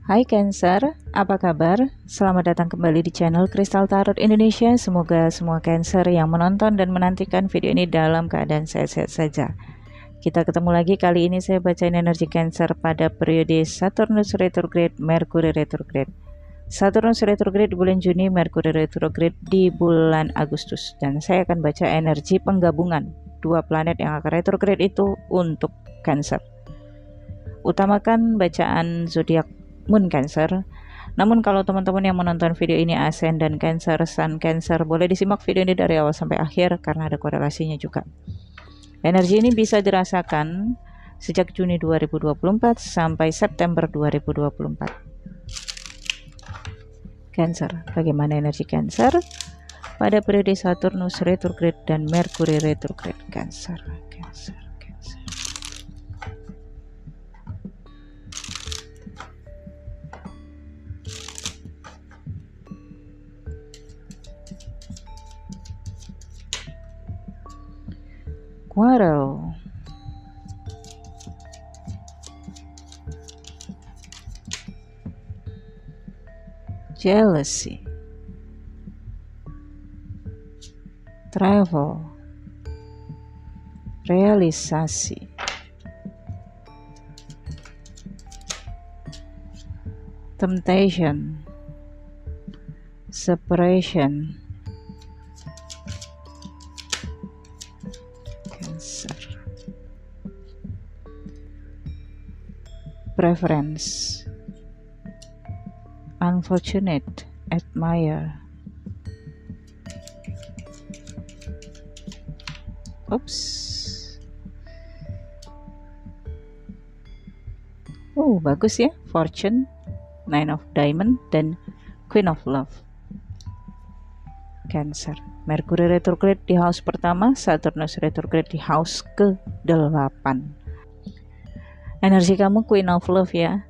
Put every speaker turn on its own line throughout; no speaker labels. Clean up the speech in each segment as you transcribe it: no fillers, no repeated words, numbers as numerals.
Hai Cancer, apa kabar? Selamat datang kembali di channel Kristal Tarot Indonesia. Semoga semua Cancer yang menonton dan menantikan video ini dalam keadaan sehat-sehat saja. Kita ketemu lagi, kali ini saya bacain energi Cancer pada periode Saturnus retrograde, Mercury retrograde. Saturnus retrograde di bulan Juni, Mercury retrograde di bulan Agustus. Dan saya akan baca energi penggabungan dua planet yang akan retrograde itu untuk Cancer. Utamakan bacaan zodiak Moon Cancer. Namun kalau teman-teman yang menonton video ini Ascendant dan Cancer, Sun Cancer, boleh disimak video ini dari awal sampai akhir karena ada korelasinya juga. Energi ini bisa dirasakan sejak Juni 2024 sampai September 2024. Cancer, bagaimana energi Cancer pada periode Saturnus retrograde dan Mercury retrograde? Cancer. Quarrel, jealousy, travel, realisasi, temptation, separation, preference, unfortunate, admire. Oops. Oh, bagus ya. Fortune, Nine of Diamond, dan Queen of Love. Cancer. Mercury retrograde di house pertama, Saturnus retrograde di house ke-8. Energi kamu Queen of Love ya,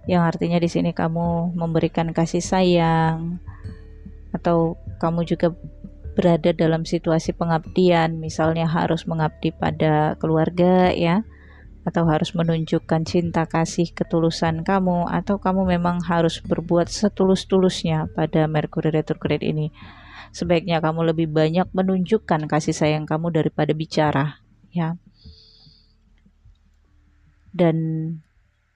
yang artinya di sini kamu memberikan kasih sayang, atau kamu juga berada dalam situasi pengabdian, misalnya harus mengabdi pada keluarga ya, atau harus menunjukkan cinta kasih ketulusan kamu, atau kamu memang harus berbuat setulus-tulusnya pada Mercury retrograde ini. Sebaiknya kamu lebih banyak menunjukkan kasih sayang kamu daripada bicara ya. Dan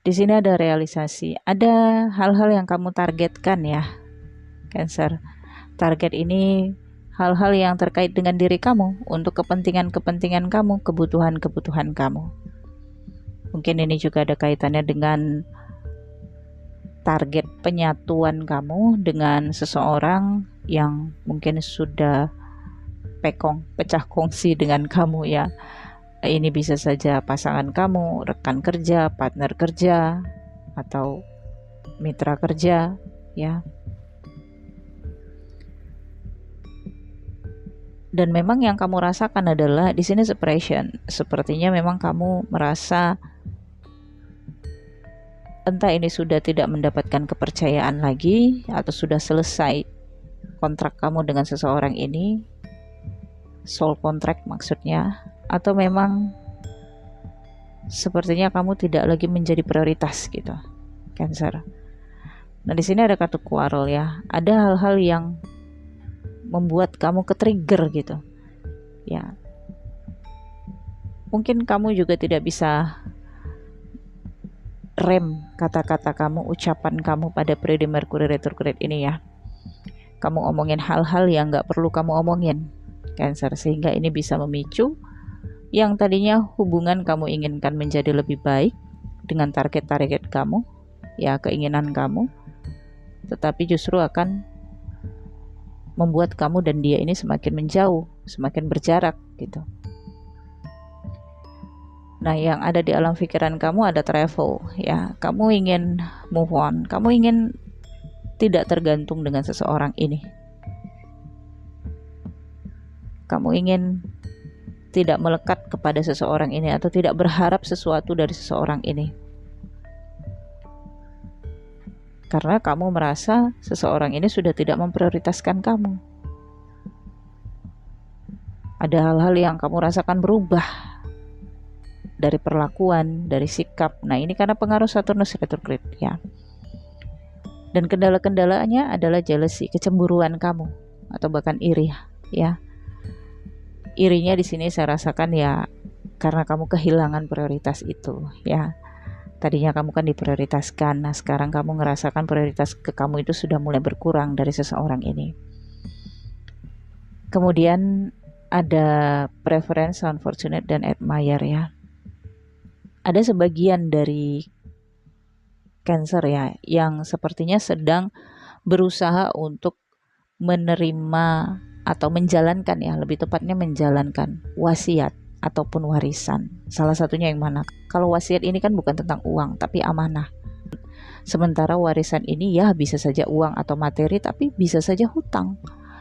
di sini ada realisasi, ada hal-hal yang kamu targetkan ya, Cancer. Target ini hal-hal yang terkait dengan diri kamu, untuk kepentingan-kepentingan kamu, kebutuhan-kebutuhan kamu. Mungkin ini juga ada kaitannya dengan target penyatuan kamu dengan seseorang yang mungkin sudah pecah kongsi dengan kamu ya. Ini bisa saja pasangan kamu, rekan kerja, partner kerja, atau mitra kerja ya. Dan memang yang kamu rasakan adalah di sini separation. Sepertinya memang kamu merasa entah ini sudah tidak mendapatkan kepercayaan lagi, atau sudah selesai kontrak kamu dengan seseorang ini, soul contract maksudnya, atau memang sepertinya kamu tidak lagi menjadi prioritas gitu, Cancer. Nah di sini ada kartu quarrel ya, ada hal-hal yang membuat kamu ke-trigger gitu ya. Mungkin kamu juga tidak bisa rem kata-kata kamu, ucapan kamu pada periode Mercury retrograde ini ya. Kamu omongin hal-hal yang gak perlu kamu omongin, Cancer, sehingga ini bisa memicu yang tadinya hubungan kamu inginkan menjadi lebih baik dengan target-target kamu ya, keinginan kamu, tetapi justru akan membuat kamu dan dia ini semakin menjauh, semakin berjarak gitu. Nah yang ada di alam pikiran kamu ada travel ya, kamu ingin move on, kamu ingin tidak tergantung dengan seseorang ini, kamu ingin tidak melekat kepada seseorang ini, atau tidak berharap sesuatu dari seseorang ini, karena kamu merasa seseorang ini sudah tidak memprioritaskan kamu. Ada hal-hal yang kamu rasakan berubah dari perlakuan, dari sikap. Nah ini karena pengaruh Saturnus retrograde ya. Dan kendala-kendalanya adalah jealousy, kecemburuan kamu atau bahkan iri ya. Irinya di sini saya rasakan ya karena kamu kehilangan prioritas itu ya. Tadinya kamu kan diprioritaskan, nah sekarang kamu ngerasakan prioritas ke kamu itu sudah mulai berkurang dari seseorang ini. Kemudian ada preference, unfortunate, dan admire ya. Ada sebagian dari Cancer ya yang sepertinya sedang berusaha untuk menerima atau menjalankan ya, lebih tepatnya menjalankan wasiat ataupun warisan. Salah satunya yang mana? Kalau wasiat ini kan bukan tentang uang tapi amanah. Sementara warisan ini ya bisa saja uang atau materi, tapi bisa saja hutang.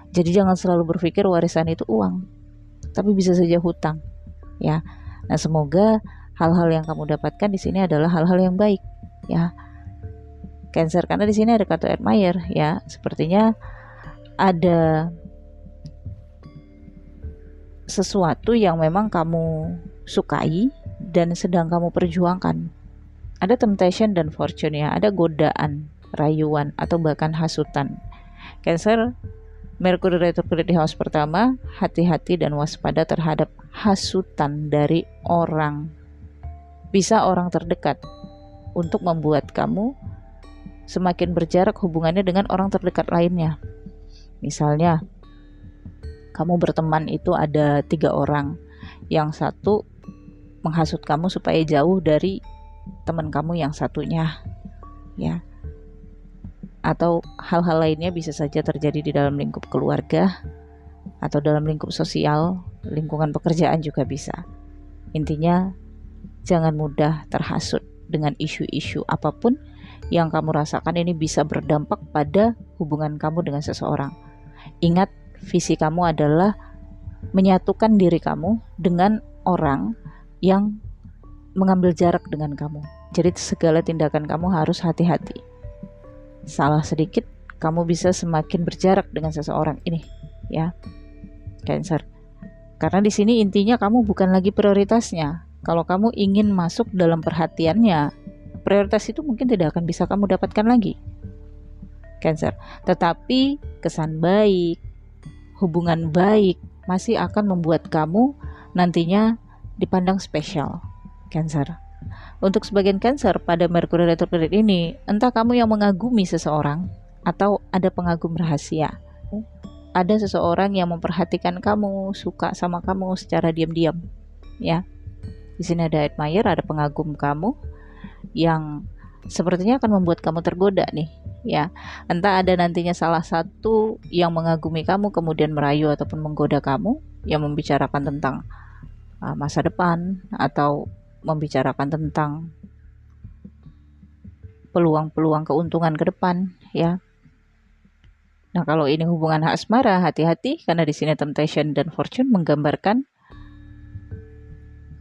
Jadi jangan selalu berpikir warisan itu uang, tapi bisa saja hutang ya. Nah, semoga hal-hal yang kamu dapatkan di sini adalah hal-hal yang baik ya, Cancer, karena di sini ada kata admire ya. Sepertinya ada sesuatu yang memang kamu sukai dan sedang kamu perjuangkan. Ada temptation dan fortune ya, ada godaan, rayuan, atau bahkan hasutan. Cancer, Mercury retrograde di house pertama, hati-hati dan waspada terhadap hasutan dari orang. Bisa orang terdekat untuk membuat kamu semakin berjarak hubungannya dengan orang terdekat lainnya. Misalnya, kamu berteman itu ada 3 orang, yang satu menghasut kamu supaya jauh dari teman kamu yang satunya ya. Atau hal-hal lainnya bisa saja terjadi di dalam lingkup keluarga atau dalam lingkup sosial, lingkungan pekerjaan juga bisa. Intinya jangan mudah terhasut dengan isu-isu apapun yang kamu rasakan ini bisa berdampak pada hubungan kamu dengan seseorang. Ingat, visi kamu adalah menyatukan diri kamu dengan orang yang mengambil jarak dengan kamu. Jadi segala tindakan kamu harus hati-hati. Salah sedikit, kamu bisa semakin berjarak dengan seseorang ini, ya, Cancer. Karena di sini intinya kamu bukan lagi prioritasnya. Kalau kamu ingin masuk dalam perhatiannya, prioritas itu mungkin tidak akan bisa kamu dapatkan lagi, Cancer. Tetapi kesan baik, hubungan baik masih akan membuat kamu nantinya dipandang spesial, Cancer. Untuk sebagian Cancer pada Mercury retrograde ini, entah kamu yang mengagumi seseorang atau ada pengagum rahasia. Ada seseorang yang memperhatikan kamu, suka sama kamu secara diam-diam, ya. Di sini ada admire, ada pengagum kamu yang sepertinya akan membuat kamu tergoda nih, ya. Entah ada nantinya salah satu yang mengagumi kamu kemudian merayu ataupun menggoda kamu, yang membicarakan tentang masa depan atau membicarakan tentang peluang-peluang keuntungan ke depan, ya. Nah, kalau ini hubungan asmara, hati-hati karena di sini temptation dan fortune menggambarkan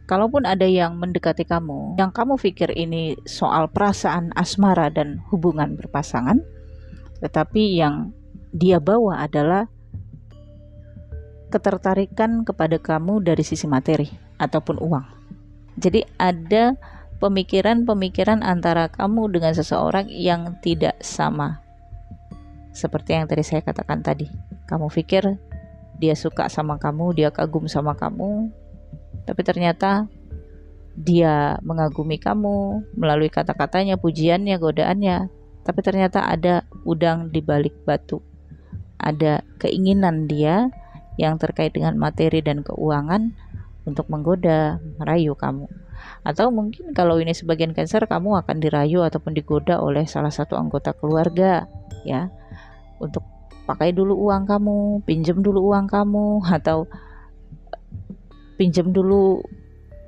kalaupun ada yang mendekati kamu, yang kamu pikir ini soal perasaan asmara dan hubungan berpasangan, tetapi yang dia bawa adalah ketertarikan kepada kamu dari sisi materi ataupun uang. Jadi ada pemikiran-pemikiran antara kamu dengan seseorang yang tidak sama. Seperti yang tadi saya katakan tadi, kamu pikir dia suka sama kamu, dia kagum sama kamu, tapi ternyata dia mengagumi kamu melalui kata-katanya, pujiannya, godaannya, tapi ternyata ada udang di balik batu. Ada keinginan dia yang terkait dengan materi dan keuangan untuk menggoda, merayu kamu. Atau mungkin kalau ini sebagian Cancer, kamu akan dirayu ataupun digoda oleh salah satu anggota keluarga, ya, untuk pakai dulu uang kamu, pinjam dulu uang kamu, atau pinjam dulu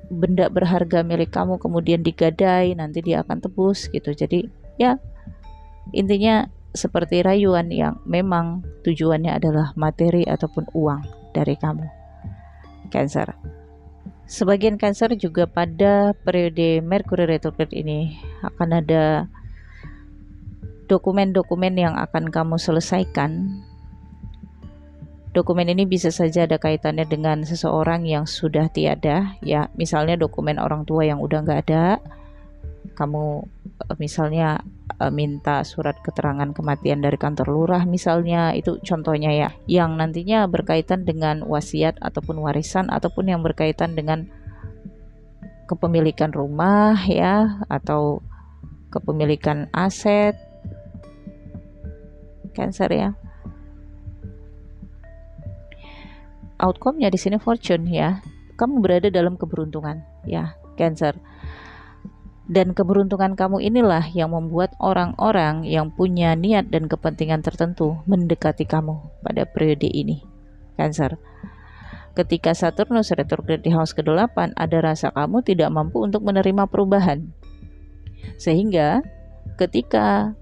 benda berharga milik kamu kemudian digadai, nanti dia akan tebus gitu. Jadi ya intinya seperti rayuan yang memang tujuannya adalah materi ataupun uang dari kamu, Cancer. Sebagian Cancer juga pada periode Mercury retrograde ini akan ada dokumen-dokumen yang akan kamu selesaikan. Dokumen ini bisa saja ada kaitannya dengan seseorang yang sudah tiada, ya, misalnya dokumen orang tua yang udah nggak ada. Kamu misalnya minta surat keterangan kematian dari kantor lurah misalnya, itu contohnya ya, yang nantinya berkaitan dengan wasiat ataupun warisan, ataupun yang berkaitan dengan kepemilikan rumah ya, atau kepemilikan aset, Cancer ya. Outcome-nya di sini fortune ya. Kamu berada dalam keberuntungan ya, Cancer. Dan keberuntungan kamu inilah yang membuat orang-orang yang punya niat dan kepentingan tertentu mendekati kamu pada periode ini, Cancer. Ketika Saturnus retrograde di house ke-8, ada rasa kamu tidak mampu untuk menerima perubahan. Sehingga ketika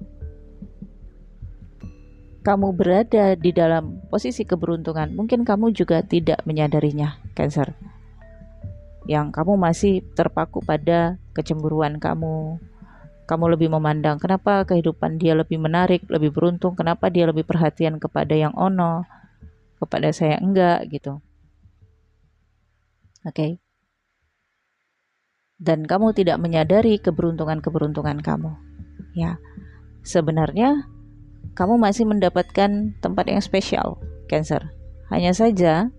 kamu berada di dalam posisi keberuntungan, mungkin kamu juga tidak menyadarinya, Cancer. Yang kamu masih terpaku pada kecemburuan kamu. Kamu lebih memandang kenapa kehidupan dia lebih menarik, lebih beruntung, kenapa dia lebih perhatian kepada yang ono, kepada saya enggak gitu. Oke. Dan kamu tidak menyadari keberuntungan-keberuntungan kamu. Ya. Sebenarnya kamu masih mendapatkan tempat yang spesial, Cancer. Hanya saja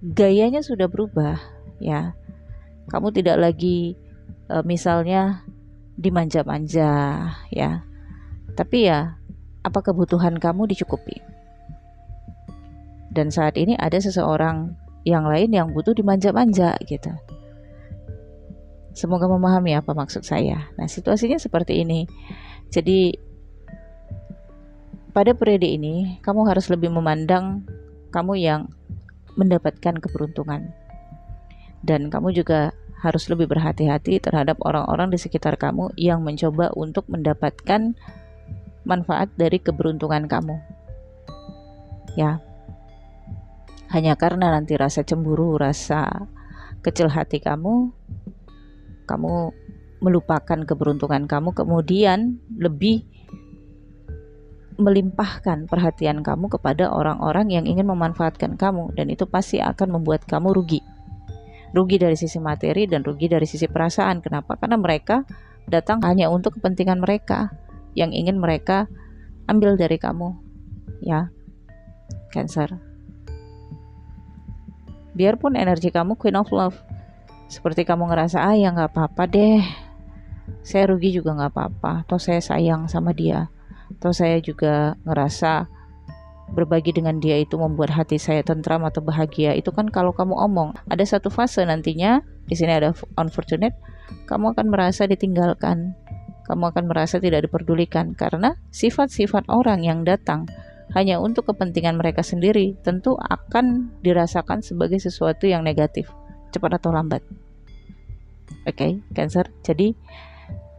gayanya sudah berubah, ya. Kamu tidak lagi misalnya dimanja-manja, ya. Tapi ya, apa kebutuhan kamu dicukupi? Dan saat ini ada seseorang yang lain yang butuh dimanja-manja gitu. Semoga memahami apa maksud saya. Nah, situasinya seperti ini. Jadi pada periode ini, kamu harus lebih memandang kamu yang mendapatkan keberuntungan. Dan kamu juga harus lebih berhati-hati terhadap orang-orang di sekitar kamu yang mencoba untuk mendapatkan manfaat dari keberuntungan kamu. Ya. Hanya karena nanti rasa cemburu, rasa kecil hati kamu melupakan keberuntungan kamu, kemudian lebih melimpahkan perhatian kamu kepada orang-orang yang ingin memanfaatkan kamu, dan itu pasti akan membuat kamu rugi dari sisi materi dan rugi dari sisi perasaan. Kenapa? Karena mereka datang hanya untuk kepentingan mereka yang ingin mereka ambil dari kamu, ya, Cancer. Biarpun energi kamu Queen of Love, seperti kamu ngerasa ya nggak apa-apa deh, saya rugi juga nggak apa-apa, toh saya sayang sama dia, atau saya juga ngerasa berbagi dengan dia itu membuat hati saya tentram atau bahagia. Itu kan kalau kamu omong. Ada satu fase nantinya, di sini ada unfortunate, kamu akan merasa ditinggalkan, kamu akan merasa tidak diperdulikan, karena sifat-sifat orang yang datang hanya untuk kepentingan mereka sendiri tentu akan dirasakan sebagai sesuatu yang negatif, cepat atau lambat. Oke, Cancer. Jadi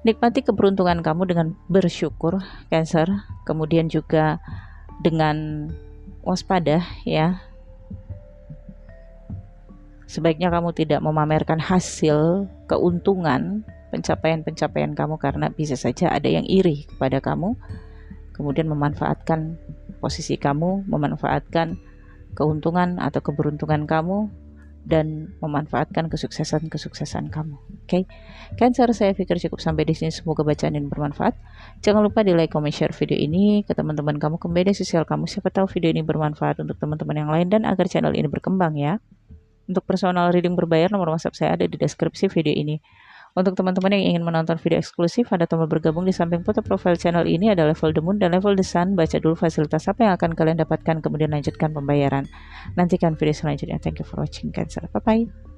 nikmati keberuntungan kamu dengan bersyukur, Cancer. Kemudian juga dengan waspada, ya. Sebaiknya kamu tidak memamerkan hasil keuntungan pencapaian-pencapaian kamu, karena bisa saja ada yang iri kepada kamu, kemudian memanfaatkan posisi kamu, memanfaatkan keuntungan atau keberuntungan kamu, dan memanfaatkan kesuksesan kamu. Oke, Cancer, saya pikir cukup sampai di sini. Semoga bacaan ini bermanfaat. Jangan lupa di like, comment, share video ini ke teman-teman kamu, ke media sosial kamu. Siapa tahu video ini bermanfaat untuk teman-teman yang lain dan agar channel ini berkembang, ya. Untuk personal reading berbayar, nomor WhatsApp saya ada di deskripsi video ini. Untuk teman-teman yang ingin menonton video eksklusif, ada tombol bergabung di samping foto profil channel ini, ada level the moon dan level the sun. Baca dulu fasilitas apa yang akan kalian dapatkan, kemudian lanjutkan pembayaran. Nantikan video selanjutnya. Thank you for watching, Cancer. Bye-bye.